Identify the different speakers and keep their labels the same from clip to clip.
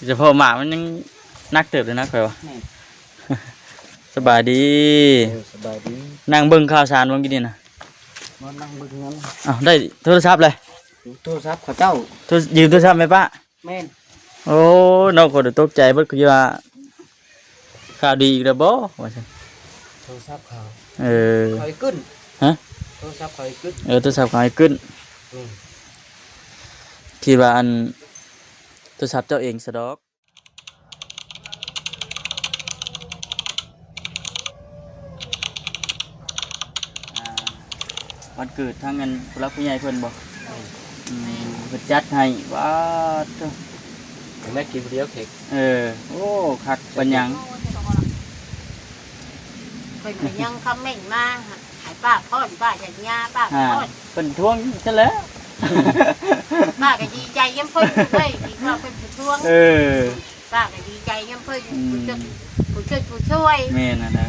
Speaker 1: จะพอหมามันยังนักเติบเลยนะข่อยวะสบายดี
Speaker 2: สบายดี
Speaker 1: นั่งเบิ่งข่าวสารวันกินนี่นะ
Speaker 2: มานั่งเบิ่งงั้น
Speaker 1: อ้าวได้โทรศัพท์เลย
Speaker 2: โทรศัพท์เขาเจ้า
Speaker 1: ยืมโทรศัพท์ไหมป้า
Speaker 2: แม่น
Speaker 1: โอ้น้องคนตกใจเบิดคือว่าข่าวดีอีกแล้วบ่ว่าซั่น
Speaker 2: โทรศัพท์เขา
Speaker 1: เขา
Speaker 2: ขึ้น
Speaker 1: ฮะ
Speaker 2: โทรศัพท์เขาขึ้น
Speaker 1: โทรศัพท์เขาขึ้นคิดว่าอันโทรศัพท์เจ้าเองซะดอกวันเกิดทางเงินผู้รักผู้ใหญ่เพิ่นบ่เพิ่นจัดให้ว้า
Speaker 2: แม่กินเดียวเค้ก
Speaker 1: โอ้คักปัญญัง
Speaker 3: เพิ่นก็ยังคอมเมนต์มาให้ป้าพ่อนป้าจัญญาป้าพ่อน
Speaker 1: เพิ่นทวงซะแล้ว
Speaker 3: ป้าก็ดีใจยังเพิ่นเด้ที่ว่าเพิ่นทวงป้าก็ดีใจยังเพิ่นผู้ช่วย
Speaker 1: แม่นั่นนะ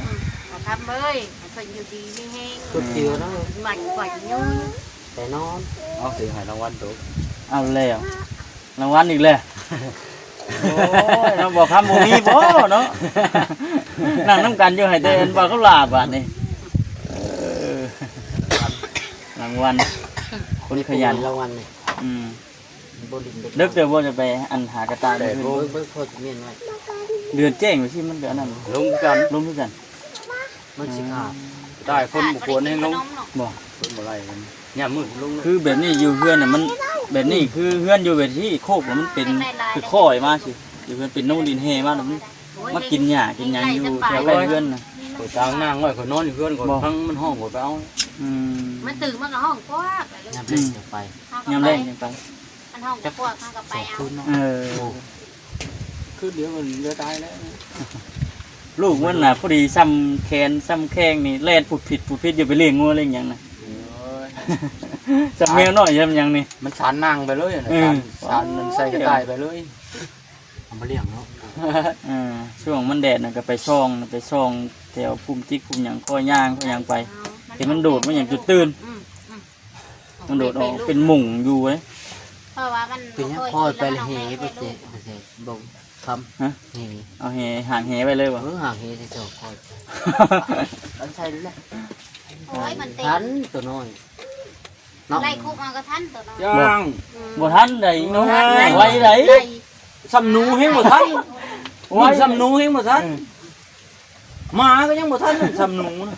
Speaker 3: ทำเอ้ยเพิ่นอยู่ดีมีแฮง
Speaker 2: สุดเดียวนะ
Speaker 3: มันกว่ายุ่ง
Speaker 2: แต่นอนเอาสิให้รางวัลตุ๊ก
Speaker 1: เอาแล้วรางวัลอีกแล้วโอ้ยเราบอกคำบ่มีบ่เนาะนั่งน้ำกันอยู่ให้เต้นว่าเขาลาบอ่ะนี่รางวัลคนขยัน
Speaker 2: รางวัลนี่
Speaker 1: เด็กเดี๋ยวว่าจะไปอันหากระต่าย
Speaker 2: เลยเบิ่งโคตรเมียนไว้
Speaker 1: เดือนแจ้งว่าที่มันเดือนนั้น
Speaker 2: ลงกัน
Speaker 1: มัน
Speaker 2: สิขาดได้คนบุคคลให้ลง
Speaker 1: บ่
Speaker 2: คนบ่ไรกันเนี่ยมืดลง
Speaker 1: คือแบบนี้อยู่เพื่อนน่ะมันแบบนี้คือเพื่อนอยู่แบบที่โคกมันเป็นคือค่อยมาสิอยู่เพื่อนเป็นน้ำดินเฮมาแล้วมันมากินหญ้ากินหยังอยู่แถวใกล้เพื่อนน่ะ
Speaker 2: ตัวจางนั่งไว้คนนอนอยู่เพื่อนคนทั้งมันห้องหมดไปเอา
Speaker 3: มันตื่นมันก็ห้องกว้าง
Speaker 2: ยามเล่นไป
Speaker 1: ยามเล่นยังไป
Speaker 3: มันห้องกว้างข้างกับไป
Speaker 1: เอา
Speaker 2: คือเดี๋ยวมันเรือตายแล้ว
Speaker 1: ลูกมันน่ะพอดีซ้ำแขนซ้ำแข้งนี่แล่นผุดผิดอยู่ไปเลี้ยงงูอะไรอย่างน่ะจับแมวหน่อยยังนี่
Speaker 2: มันสานนางไปเลยสานมันใส่กระต่ายไปเลยเอามาเลี้ยงเนาะ
Speaker 1: ช่วงมันแดดน่ะก็ไปช่องแถวปุ่มติ๊กปุ่มหยังคอยย่างไปแต่มันโดดมันอย่างจุดตื่นมันโดดออกเป็นหมุ่งอยู่เว้ย
Speaker 3: เพราะว่ามัน
Speaker 2: เป็นยังคอยไปเหไปเจ๊บ่งคำ
Speaker 1: เอาเหห่างเหไปเลยวะ
Speaker 2: ห่างเหจะจบคอยอันใช่ด้วย
Speaker 3: โอ้ยมันเต็ม
Speaker 2: ทันตัวน้อย
Speaker 3: ไล่คุกเอาก็ทันตัวน้อย
Speaker 2: ยัง
Speaker 1: บ่ทันใดน้องไว้ใด
Speaker 2: ซ้ำหนูเฮงบ่ทันไว้ซ้ำหนูเฮงบ่ทันมาก็ยังบ่ทันซ้ำหนูนะ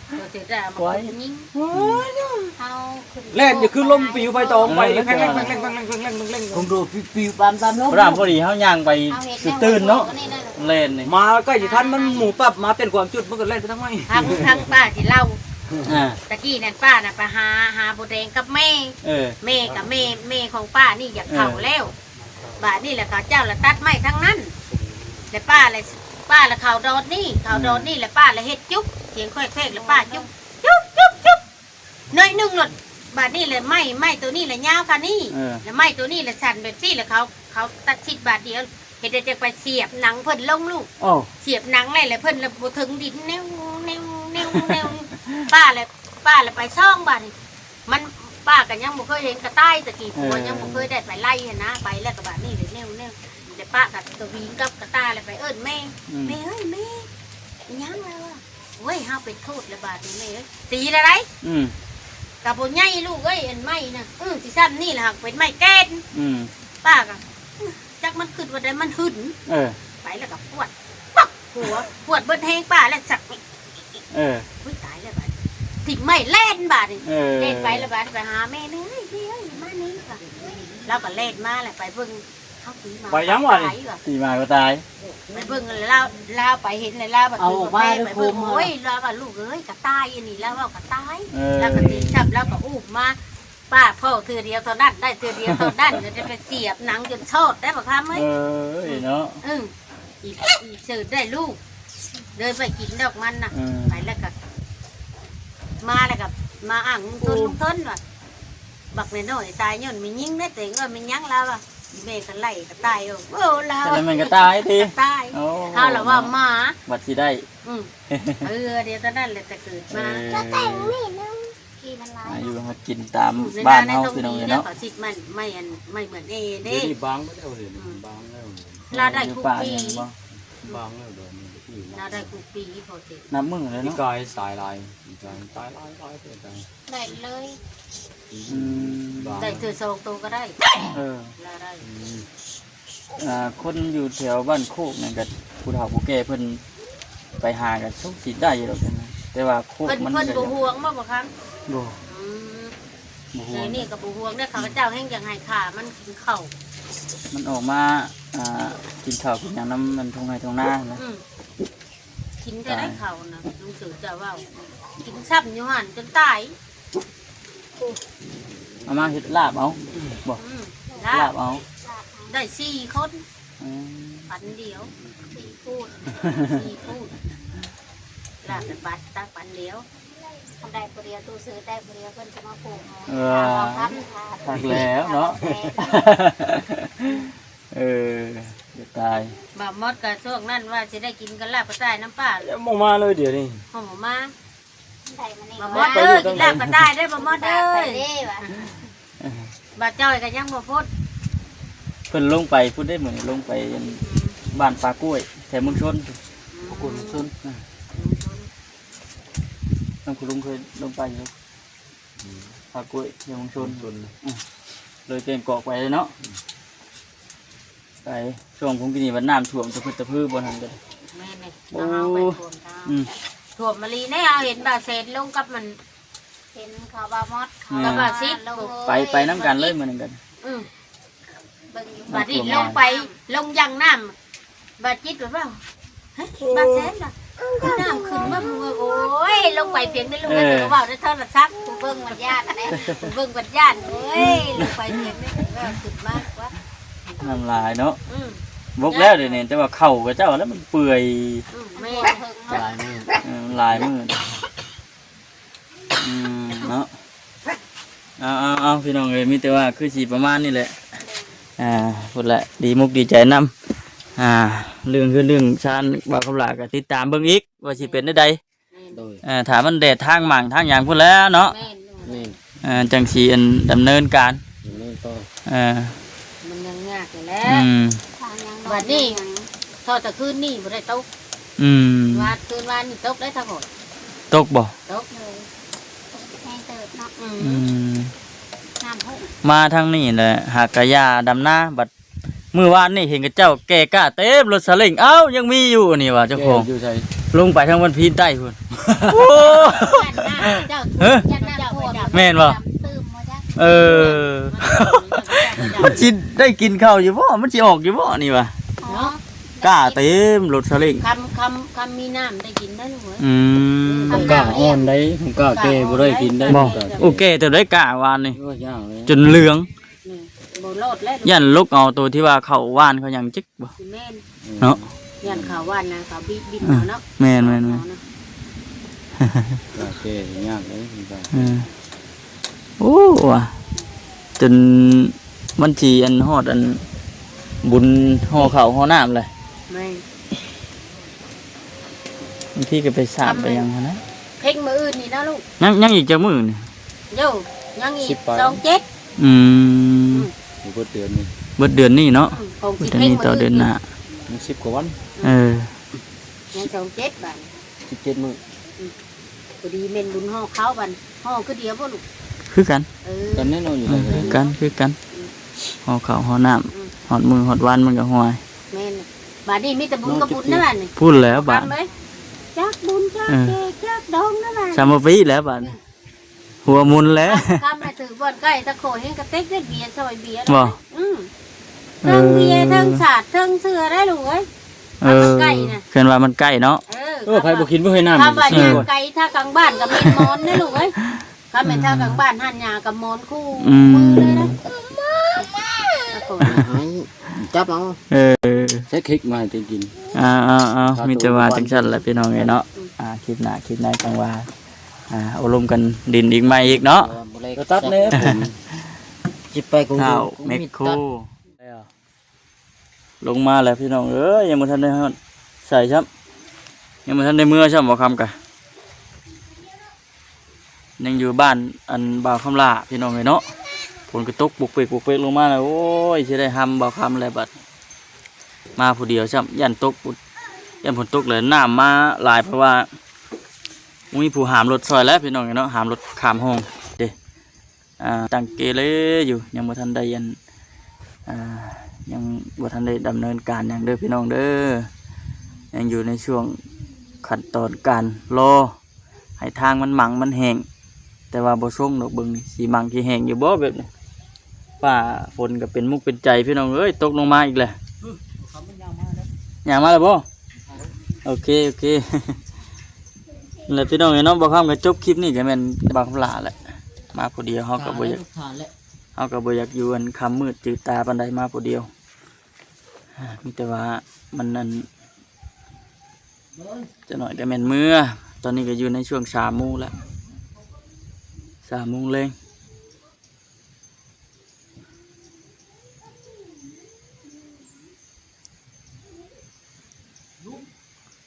Speaker 3: ไว้
Speaker 2: เล่นอย่าคือลมปิวไปตองไปแข่งผมดูปิวปานตาม
Speaker 1: แล้วพอดีเขาย่างไปสุดตื่นเนาะเล่นนี่
Speaker 2: มาใกล้สิทันมันหมูปับมาเป็นความจุดมันก็เล่นไปทั้งไม่
Speaker 3: ทั้งป้าสิเล่าตะกี้นั่นป้าน่ะไปหาโบแดงกับแม่กับแม่ของป้านี่อยากเข่าแล้วบ้านนี่แหละเขาเจ้าละตัดไม้ทั้งนั้นแต่ป้าละเขาโดนนี่แหละป้าละเฮ็ดจุ๊บเสียงค่อยๆแล้วป้าจุ๊บน้อยนึงหลดบ้านนี่เลยไม้ตัวนี้เลยยาวค่ะนี่แล้วไม้ตัวนี้เลยสั่นแบบซี่แล้วเขาตัด10 บาทเดียวเฮ็ดจะไปเสียบหนังเพิ่นลงลูกเสียบหนังเลยเพิ่นละบ่ถึงดินแนวป้าเลยไปซ่องบ้านมันป้ากันยังบ่เคยเห็นกระต่ายตะกี้ผัวยังบ่เคยได้ไปไล่นะไปแล้วกับบ้านนี่เลยแนวแต่ป้ากับตัววีกับกระต่ายเลยไปเอิ้นแม่เอ้ยแม่ยังแล้วโอ้ยเฮาเป็นโทษละบาดนี่แม่ตีละไรกับบ่ใหญ่ลูกเอ้ยอันไม้น่ะสิซ้ำนี่ล่ะเป็นไม้แก้นป้าก็จักมันขึ้นว่าได้มันหึนไปแล้วก็ปวดปักหัวปวดเบิดแห้งป้าแล้วสักอุ้ยตายแล้วบาดถิ่มไม่เล่นบาดนี่เล่นไปแล้วบาดไปหาแม่เอ้ยพี่เอ้ยมานี่ค่ะแล้วก็เล่นมาแหละไปเบิ่งเขาตีมา
Speaker 1: ไปยังวะตีมาก็ตาย
Speaker 3: ไปเบิ่งลาวไปเห็นเลยลาวแบบเอาไปเบิ่งโอ้ยลาวว่าลูกเอ้ยกระต่ายอันนี้แล้วว่ากระต่ายแล้วก็ตีจับแล้วก็อุ้มมาป้าพ่อเธอเดียวเท่านั้นได้เธอเดียวเท่านั้นจะไปเสียบหนังจนชดได้ป่ะครับไหม
Speaker 1: เนาะ
Speaker 3: อีเสิร์ฟได้ลูกเดินไปกินดอกมันน่ะไปแล้วก็มาแล้วกับมาอ่างต้นต้นว่ะบักในโน่ตายย้อนมียิ่งได้แต่เงินมียั้งแล้วว่ะแม่ก็ไล่ก็ตายโอ้แล้ว
Speaker 1: แต่มันก็ตายที
Speaker 3: ตายเขาหรือว่าหมา
Speaker 1: บัดสิได้
Speaker 3: เดี๋ยวตอนนั้นเลยจะเกิดมาจะแต่งนี่นึง
Speaker 1: อยู่มากินตามบ้านเฮาพี่น้องเนาะ
Speaker 3: เขาจิตมันไม่เหมือนเอเด้
Speaker 2: บางไม่ได้เลยบางแล้ว
Speaker 3: ลาได้คุก
Speaker 1: ป่า
Speaker 3: ปี
Speaker 1: ยังบ่
Speaker 2: บางแล้วเดี๋ยวนี้ที่
Speaker 3: ลาได้คุกปีพอติ
Speaker 1: นับมือเลย
Speaker 2: พี่
Speaker 1: เนาะ
Speaker 2: กายสายลายพี่กายสายลายลายเพื่อน
Speaker 3: ได้เลย
Speaker 1: อืม
Speaker 3: ได้เธอสองตัวก็ได้
Speaker 1: เออ
Speaker 3: ลาได้
Speaker 1: คนอยู่แถวบ้านโคกนั่นก็ผู้เฒ่าผู้แก่เพิ่นไปหากันทุกสิได้อยู่ดอกนะแต่ว่าโคก
Speaker 3: เพิ่น
Speaker 1: มัน
Speaker 3: เพิ่น
Speaker 1: ก็
Speaker 3: บ่ห่วงบ่ครั้ง
Speaker 1: บ่
Speaker 3: อืม
Speaker 1: บ่ฮู้
Speaker 3: ในนี่ก็บ่ห่วงเด้อข้าพเจ้าแห่งอย่างให้ขามันกินข้าว
Speaker 1: มันออกมากินข้าวกินหยังน้ำมันทงไห้ทงหน้านะ
Speaker 3: อืมกินแต่ได้ข้าวนะลุงสือเจ้าเว้ากินซ้ำอยู่หั่นจนตาย
Speaker 1: เอามาเฮ็ดลาบเอาบ่
Speaker 3: อืม
Speaker 1: ลา
Speaker 3: ลา
Speaker 1: บบ เอา
Speaker 3: ได้4คน
Speaker 1: อืม
Speaker 3: ปันเดียว4พูด4พูดลาบแต่บัดตาปันเดียว
Speaker 4: ทำได้ผู้เดียวตู้ซื้อได้ผู้เดียวเพิ่นจะมาปลูกเอา
Speaker 1: เออ
Speaker 4: ครับ
Speaker 1: ทักแล้วเนาะเออจะตาย
Speaker 3: บ่าวมดก็ช่วงนั้นว่าสิได้กินกันลาบกระต่ายน้ำป้า
Speaker 2: ยังมองมาเลยเดี๋ยวนี้
Speaker 3: หอมมา
Speaker 4: ได้มานี่
Speaker 3: บ่าวมดเด้อกินลาบกระต่ายได้อบ่าวมด
Speaker 4: ได้
Speaker 3: เด้
Speaker 4: ไป
Speaker 3: อ
Speaker 4: เด้ว่ะ
Speaker 3: บ่าวจ้อยก็ยังบ่พูด
Speaker 1: เพิ่นลงไปพูดได้เหมือนลงไปบ้านปลากล้วยแถวเมืองชนคุณชนน้ำคุณลุงเคยลงไปอยู่ปลากล้วยแถวเมืองชน
Speaker 2: ชน
Speaker 1: เลยเต็มเกาะไปเลยเนาะไปช่วงผมกินนี่วันน้ำท่วมตะพื้นตะพื้นบนหันกัน
Speaker 3: แม่นี่เอาเฮาไปท่วมทาง
Speaker 1: อืม
Speaker 3: ท่วมมะลีแน่เอาเห็นบ่าวเศษลงกับมัน
Speaker 4: เห็นเขาบามอดเขา
Speaker 3: กับบ่าวซิด
Speaker 4: ลง
Speaker 1: ไปน้ำกันเลยเหมือนกัน
Speaker 3: อือ
Speaker 4: เบิ่งอยู่
Speaker 3: บ่าวนี่ลงไปลงยังน้ำบ่าวจิตแบบว่าเฮ้ยบ่าวแสนล่ะน้ำขึ้นมาโอ้ยลงไปเพียงได้ลูกได้ก็เว้าได้เท่าละซัก
Speaker 4: กูเบิ่งมันยากอะเด้
Speaker 3: เบิ่งบัดย่านเอ้ยลงไปเพียงได้ก็ขึ้นมากว่า
Speaker 1: น้ำลายเนาะ
Speaker 3: อืม
Speaker 1: บกแล้วเดี๋ยวนี้แต่ว่าเข่ากับเจ้าแล้วมันเปื่อย
Speaker 3: แม่
Speaker 2: ลายนี่
Speaker 1: ลายมือเนาะเอาพี่น้องเลยมีแต่ว่าคือสีประมาณนี้แหละพูดละดีมุกดีใจนำเรื่องคือเรื่องชาญบ่าวคำลาก็ติดตามเบิ่งอีกว่าสิเป็นได้ใด
Speaker 2: โดย
Speaker 1: ถามมันแดดทางหมั่งทางอย่างพูดแล้วเนาะ
Speaker 3: แม่
Speaker 2: นี่
Speaker 1: จังสีอันดำเนินการ
Speaker 2: นี่ก็
Speaker 3: มันยังยากอยู่แล้
Speaker 1: อื
Speaker 3: ว
Speaker 1: ม
Speaker 4: ทางยัง
Speaker 3: บัดนี้ ทอดแต่คืนนี่บ่ได้ตก
Speaker 1: อืม
Speaker 3: วาดคืนวานนี่ตกได้ทั้งหมด
Speaker 1: ตกบ่
Speaker 3: ตก
Speaker 4: เลยแห้งเติบเนาะ
Speaker 1: อืม
Speaker 4: น้ำพุ่ง
Speaker 1: มาทางนี้แหละหากกะยาดำหน้าบัดมื้อวานนี่เห็นกับเจ้าแก่กล้าเต็มรถสลิงเอ้ายังมีอยู่นี่ว่าเจ้าของ
Speaker 2: อยู่ใส่
Speaker 1: ลงไปทางวันพีนใต้พุ่นโอ้
Speaker 3: ยันหน้าเจ้า
Speaker 1: เฮ้ย
Speaker 3: ยันหน้าเจ้าไปดับ
Speaker 1: แม่นบ่
Speaker 4: ตื้มมาจ้ะ
Speaker 1: เออมันสิได้กินข้าวอยู่บ่มันสิออกอยู่บ่นี่วะ
Speaker 3: เนาะ
Speaker 1: กล้าเต็มรถสลิง
Speaker 3: คำมีน้ำได้กินได้ลูกเว้ย
Speaker 1: อืม
Speaker 2: ผมกล้าอ่อนได้ผมกล้าเกบ่ได้กินได้
Speaker 1: บ่โอเคแต่ได้กล้าวานนี่
Speaker 2: ก็ยากเลย
Speaker 1: จนเหลือง
Speaker 3: นี่บ่โลดแล้ว
Speaker 1: ยันลูกเอาตัวที่ว่าเขาว่านเขายังจิกบ่
Speaker 3: แม่น
Speaker 1: เนาะ
Speaker 3: ยันข่าววันนะข่าวบินเอาเนาะ
Speaker 1: แม่นแม่น
Speaker 3: เอา
Speaker 1: แม่น
Speaker 3: นะ
Speaker 2: กล้าเกยากเลยผมกล้า
Speaker 1: โอ้ว่ะจนมันจีอันฮอดอันบุญห่อข้าวห่อน้ำเลย
Speaker 3: แม่น
Speaker 1: บางทีก็ไปสาบไปยังหั้นนะ
Speaker 3: เพ่งมืออื่นนี่นะลูก
Speaker 1: ยังอีกจักมื้อนี่
Speaker 3: โย่ยังอีก27
Speaker 1: อืม
Speaker 2: อยู่เดือนนี่
Speaker 1: เบิดเดือนนี้เนาะ
Speaker 3: คง
Speaker 1: เบิ
Speaker 3: สิ
Speaker 1: ดเดือน
Speaker 3: เพ่ง
Speaker 1: นี้
Speaker 3: มื
Speaker 1: ต่อ
Speaker 3: อ
Speaker 1: เดื
Speaker 3: อื่
Speaker 1: อน
Speaker 3: น
Speaker 1: หน้า
Speaker 2: มัน10กว่าวัน
Speaker 1: เออ
Speaker 3: ยัง27บาท
Speaker 2: 17มื้อ
Speaker 3: พอดีเม่นบุญห่อข้าวบันห่อคือเดียวบ่ลูก
Speaker 1: คือกัน
Speaker 3: เออ
Speaker 2: กันแน่นอนอยู่
Speaker 1: เอ
Speaker 2: เล
Speaker 1: อย คือกันห่อข้าวห่อน้ำหอดมือหอดวันมันก็ห่วย
Speaker 3: แม่นบาดนี้มีแต่บุญกับบุญนะบัดนี่
Speaker 1: พูดแล้วบาด
Speaker 3: ทำไหมจักบุญจักเกจักดองนะบัด
Speaker 1: สามปีแล้วบาดหัวมุนแล้ว
Speaker 3: กำมาถือบ่อนใกล้ตะโขเห็นกระเต็กได้เบียร์ซอยเบียร์
Speaker 1: บ่
Speaker 3: อืมทั้งเบียร์ทั้งสาดทั้งเสือได้ลูกเอ้ย
Speaker 1: เออเกินว่ามันใกล้เนาะ
Speaker 2: ใครบ่กินบ่ให้น้ำ
Speaker 3: คำว่าย่างไก่ถ้ากลางบ้านกับเม็ดมอนนะลูกเอ้ยคำเป็นถ้ากลางบ้านหั่นหญ้ากับมอนคู่มือเลยนะตะโข
Speaker 2: จับเอา
Speaker 1: เออ
Speaker 2: ใช้คลิกมาให้กิน
Speaker 1: มีแต่ว่าจังซั่นแหละพี่น้องไงเนาะคลิปหน้าจังว่าอบรมกันดินอีกไหมอีกเนาะ
Speaker 2: ก็ตัดแน่ผมจิบไปกู
Speaker 1: ข้าวเมคโครลงมาแล้วพี่น้องเอ้ยยังบ่ทันได้ฮอดใส่ครับยังบ่ทันได้เมื่อช่ำบ่คำกะยังอยู่บ้านอันบ่าวคำลาพี่น้องไงเนาะฝนก็ตกปุกเปกลงมาแล้วโอ้ยสิได้หำบ่าวคำแล้วบัด มาผู้เดียวซ้ำยันตกยันฝนตกเลยน้ำมาหลายเพราะว่ามีผู้หามรถซอยแล้วพี่น้องเนาะหามรถข้ามห้องเด้ตั้งเกเรอยู่ยังบ่ทันได้ยันยังบ่ทันได้ดำเนินการอย่างเด้อพี่น้องเด้อยังอยู่ในช่วงขั้นตอนการรอให้ทางมันหมังมันแห้งแต่ว่าบ่ส่งดอกเบิ่งนี่สิหมังสิแห้งอยู่บ่แบบนี้ป่าฝนก็เป็นมุกเป็นใจพี่น้องเอ้ยตกลงมาอีกแล้วอย่างมาแล้วบ่โอเคแล้วพี่น้องเนาะบ่คำก็จบคลิปนี้ก็แม่นบางคำลาแหละมาผู้เดียวเฮาก็บ่อยากอยู่อันค่ำมืดจืดตาปานใดมาผู้เดียวมีแต่ว่ามันนั่นจะหน่อยก็แม่นมื้อตอนนี้ก็อยู่ในช่วง3 โมงแล้ว3 โมงเลย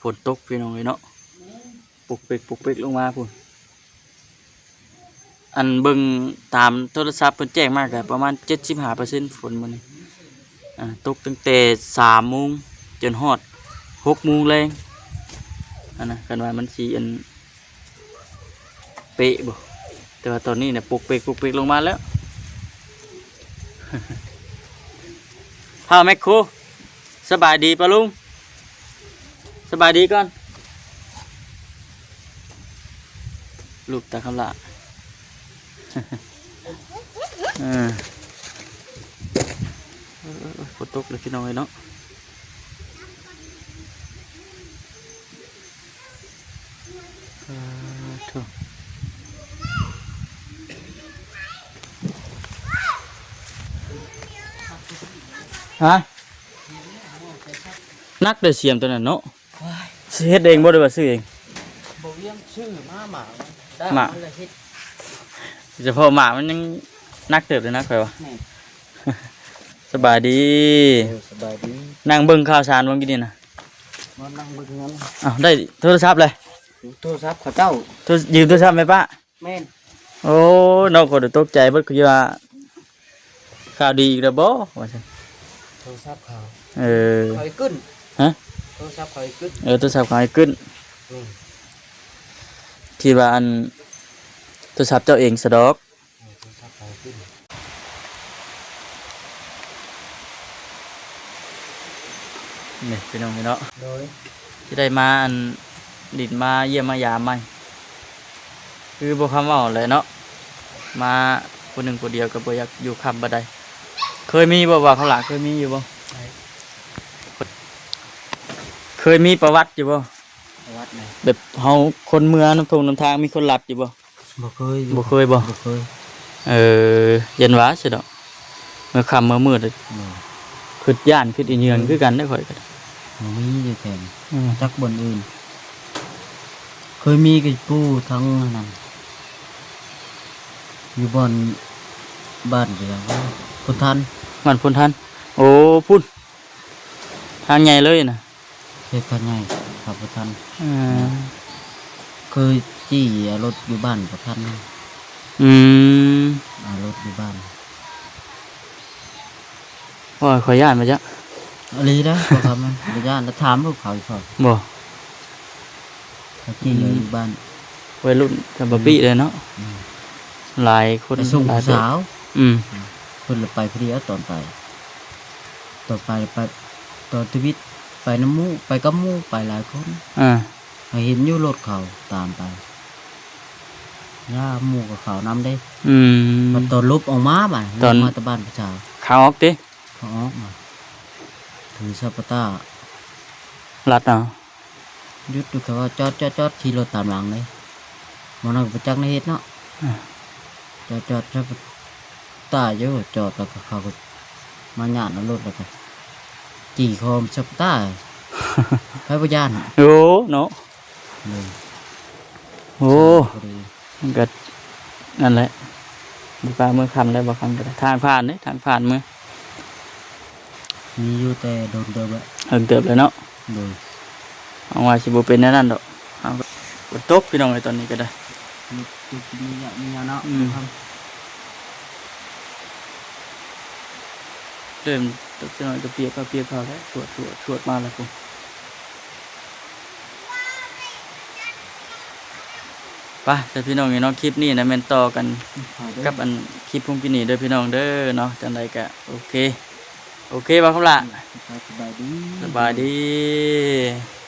Speaker 1: ฝนตกพี่น้องเนาะปุกเปกลงมาพุ่นอันเบิ่งตามโทรศัพท์เพิ่นแจ้งมากก็ประมาณ 75% ฝนมื้อนี้ตกตั้งแต่3 โมงจนฮอด6 โมงแรงอันนะกันว่ามันสิอันเป๊ะบ่แต่ว่าตอนนี้เนี่ยปุกเปกลงมาแล้ว พาแมคโครสบายดีปะลุงสบายดีก่อนลูกตาคำละ ฝนตกเลยพี่น้องเนาะฮะนักเดือดเสียมตัวนั้นเนาะซื้อเฮ็ดเองบ่ได้ว่าซื้อเอง
Speaker 2: บ่เลี้ยงชื่อมาได้
Speaker 1: หมา
Speaker 2: เลยเฮ็ด
Speaker 1: เฉพาะหมามันยังนักเติบเลยนะข่อยวะ
Speaker 2: แม่
Speaker 1: สบายดี
Speaker 2: สบายดี
Speaker 1: นั่งเบิ่งข่าวสารวันกี่นี่นะ
Speaker 2: มานั่งเบิ่งนั้น
Speaker 1: อ้าวได้โทรศัพท์เลย
Speaker 2: โทรศัพท์เขาเจ้า
Speaker 1: ยืมโทรศัพท์ไหมป้า
Speaker 2: แม่น
Speaker 1: โอ้น้องก็เดี๋ยวตกใจเบิดคือว่าข่าวดีอีกแล้วบ่ว่าซั่น
Speaker 2: โทรศัพท์เขา
Speaker 1: เออ
Speaker 2: เขาอีกขึ้น
Speaker 1: ฮะ
Speaker 2: โทรศัพท์เขาอีกขึ้น
Speaker 1: โทรศัพท์ขายขึ้นคิดว่าอันโทรศัพท์เจ้าเองสะดอก
Speaker 2: โทรศัพท์เขาอีกขึ้น
Speaker 1: นี่พี่น้องพี่เนาะ
Speaker 2: โดย
Speaker 1: ที่ได้มาอันดิดมาเยี่ยมมายามใหม่คือบ่คำเว่าเลยเนาะมาคนหนึ่งคนเดียวก็บ่อยากอยู่คำบ่ได้เคยมีบ่ว่าเขาหลังเคยมีอยู่บ่เคยมีประวัติอยู่บ่
Speaker 2: วัดไหน
Speaker 1: แบบเฮาคนเมืองน้ำทงน้ำทางมีคนหลับอยู่บ่
Speaker 2: บ่เคย
Speaker 1: บ่เคยบ่
Speaker 2: บ่เคย
Speaker 1: เย็นหวาใช่ดอกเมื่อค่ำเมื่อมืดขึ้นย่านขึ้นอีเหยือนคือกันได้อข่อยก็ได้
Speaker 2: บ่มีอยู่แทน
Speaker 1: อืม
Speaker 2: จักบนอื่น เคยมีกับปู่ทั้งนั้นอยู่บนบ้านเดียวพุทธัน
Speaker 1: มันพุ่นทันโอ้พุ่นทางใหญ่เลยน่ะ
Speaker 2: เฮ็ดกันไงครับพุทธัน
Speaker 1: อืม
Speaker 2: เคยจี้เอารถอยู่บ้านพุทธัน
Speaker 1: อืม
Speaker 2: เอารถอยู่บ้าน
Speaker 1: ว่าขอยย่านมาจ้ะ
Speaker 2: อะไรนะบ่ครับมันบ่ย่านแล้วถามลูกเขาอีกพอ
Speaker 1: บ่
Speaker 2: เขาจี้เอาอยู่บ้าน
Speaker 1: วัยรุ่นกับบปี้เลยเนาะ
Speaker 2: อืม
Speaker 1: หลายคน
Speaker 2: ไปส่ง
Speaker 1: หลาย
Speaker 2: สาว
Speaker 1: อืม
Speaker 2: เพิ่นเลยไปพอดีเอาตอนไปตอนชีวิตไปน้ำหมูไปกับหมูไปหลายคน
Speaker 1: อ่า
Speaker 2: ให้เห็นอยู่รถเขาตามไปย่าหมูกับเขานำได้
Speaker 1: อืม
Speaker 2: มันตอนลบออกมาบ่ะ
Speaker 1: ตอน
Speaker 2: ลบมาแตะบ้านประชา
Speaker 1: ขาออกติ
Speaker 2: เขาออกมาถือซาปาต้า
Speaker 1: รัดเอา
Speaker 2: ยุดดูเขาว่าจอดขี่รถตามหลังเลยมันนั่งประจักษ์ในเฮ็ดเนาะจอดซาปาต้าเยอะจอดแล้วก็เขาก็มาหยาดเอารถแล้วก็จี่คอมซาปาต้าไปบ่ย่าน
Speaker 1: โอ้เนาะ
Speaker 2: เลย
Speaker 1: โอ้
Speaker 2: พอดี
Speaker 1: มันก็นั่นแหละบ่กล้าเมื่อคำได้บ่คำก็ได้ทางผ่านเด้ทางผ่านเมื่อ
Speaker 2: มีอยู่แต่โดนเดิมละ
Speaker 1: เฮิงเติบเลยเนาะ
Speaker 2: โดย
Speaker 1: เอาว่าสิบ่เป็นแนวนั้นดอกเอาก็ฝนตกพี่น้องไอ้ตอนนี้ก็ได้
Speaker 2: มีเนาะ
Speaker 1: อืม เริ่มตกจะหน่อยจะเปียกเขาแล้วสวดมาแล้วกูไปแต่พี่น้องเนาะคลิปนี้นะแม่นต่อกันกับอันคลิปพุ่งกินนี่เด้อพี่น้องเด้อเนาะจังใดก็โอเคบ่ครับล่ะ
Speaker 2: สบายดี
Speaker 1: สบายดี